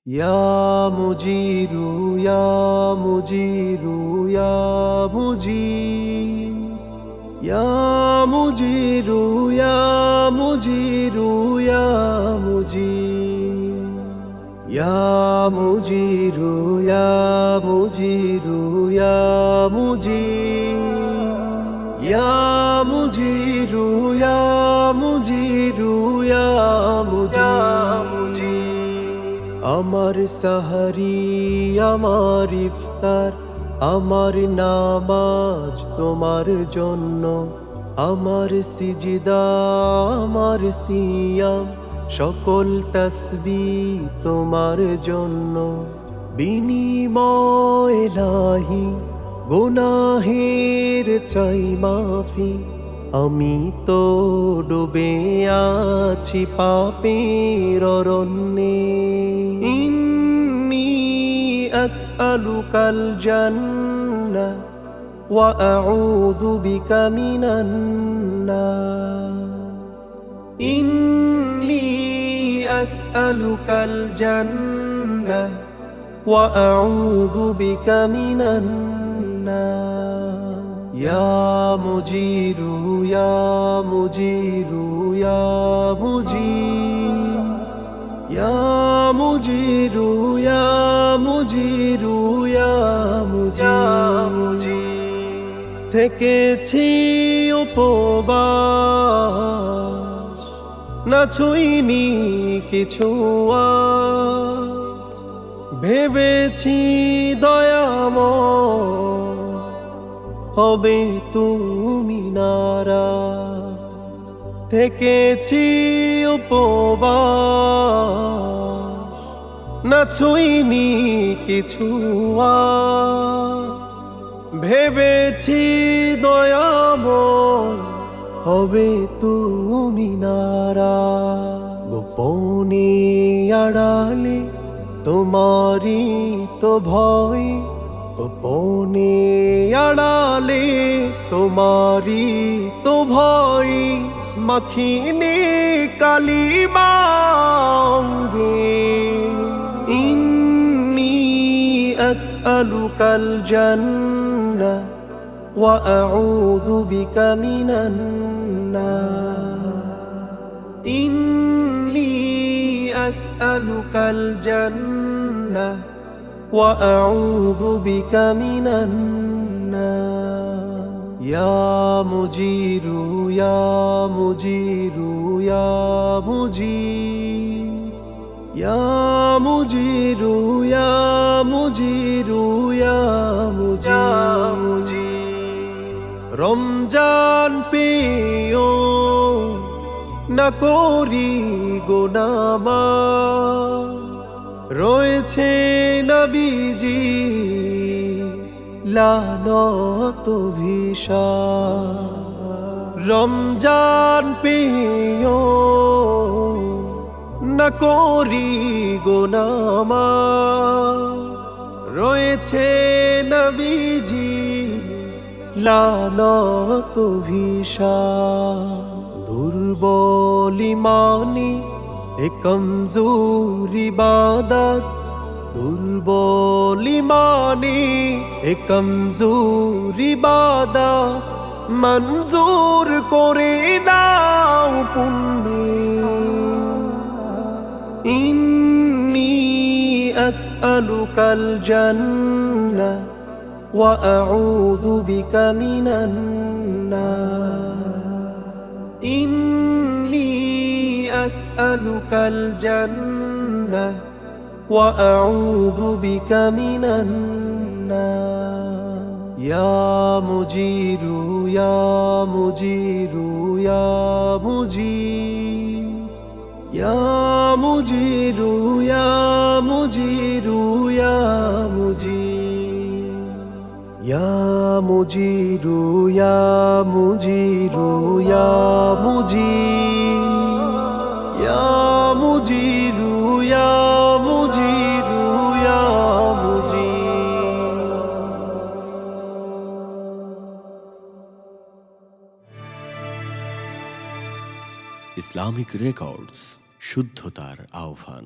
Ya Mujiru, Ya Mujiru, Ya Mujir, Ya Mujiru, Ya Mujiru, Ya Mujir, Ya Mujiru, Ya Mujiru, Ya Mujir, Ya Mujiru, Ya Mujiru, Ya Mujir. আমার সাহারি আমার ইফতার আমার নামাজ তোমার জন্য, আমার সিজদা আমার সিয়াম সকল তাসবিহ তোমার জন্য। বিনিময় ইলাহি গুনাহের চাই মাফি, আমি তো ডুবে আছি পাপের অরণ্যে। ইন্নী আসআলুকাল জান্নাহ ওয়া আউযু বিকা মিনান নার। ইন্নী আসআলুকাল জান্নাহ ওয়া আউযু বিকা মিনান নার। Ya Mujiru, Ya Mujiru, Ya Mujir, Ya Mujiru, Ya Mujiru, Ya Mujir। থেকেছি উপবাস, না ছুঁইনি কিছু আজ, ভেবেছি দয়াময় হবে তুমি নারাজ। থেকেছি উপবাস, না ছুঁইনি কিছু আজ, ভেবেছি দয়াময় হবে তুমি নারাজ। গোপনে আড়ালে তোমারই তো ভয়, গোপনে আড়ালে তোমারই তো ভয়, মাখিনি কালিমা অঙ্গে। ইন্নী আসআলুকাল জান্নাহ ওয়া আউযু বিকা মিনান নার। ইন্নী আসআলুকাল জান্নাহ ওয়া আউযু বিকা মিনান নার। ইয়া মুজিরু, ইয়া মুজিরু, ইয়া মুজির, ইয়া মুজিরু, ইয়া মুজিরু, ইয়া মুজির। রমজান পেও না করি গুনাহ, রয়েছে নবীজি লানত ভিশান। রমজান পেও না করি গুনাহ, রয়েছে নবীজি লানত ভিশান। দুর্বল ইমানি এ কমজোর ইবাদত, দুর্বল ইমানি এ কমজোর ইবাদত, মঞ্জুর করে নাও পুণ্যে। ইন্নী আসআলুকাল জান্নাহ ওয়া আউযু বিকা মিনান নার। ইন্নী আসআলুকাল জান্নাহ ওয়া আউযু বিকা মিনান নার। ইয়া মুজিরু, ইয়া মুজিরু, ইয়া মুজির, ইয়া মুজিরু, ইয়া মুজিরু, ইয়া মুজির, ইয়া মুজিরু, ইয়া মুজিরু, ইয়া মুজির, ইয়া মুজিরু, ইয়া মুজিরু, ইয়া মুজির। ইসলামিক রেকর্ডস, শুদ্ধতার আহ্বান।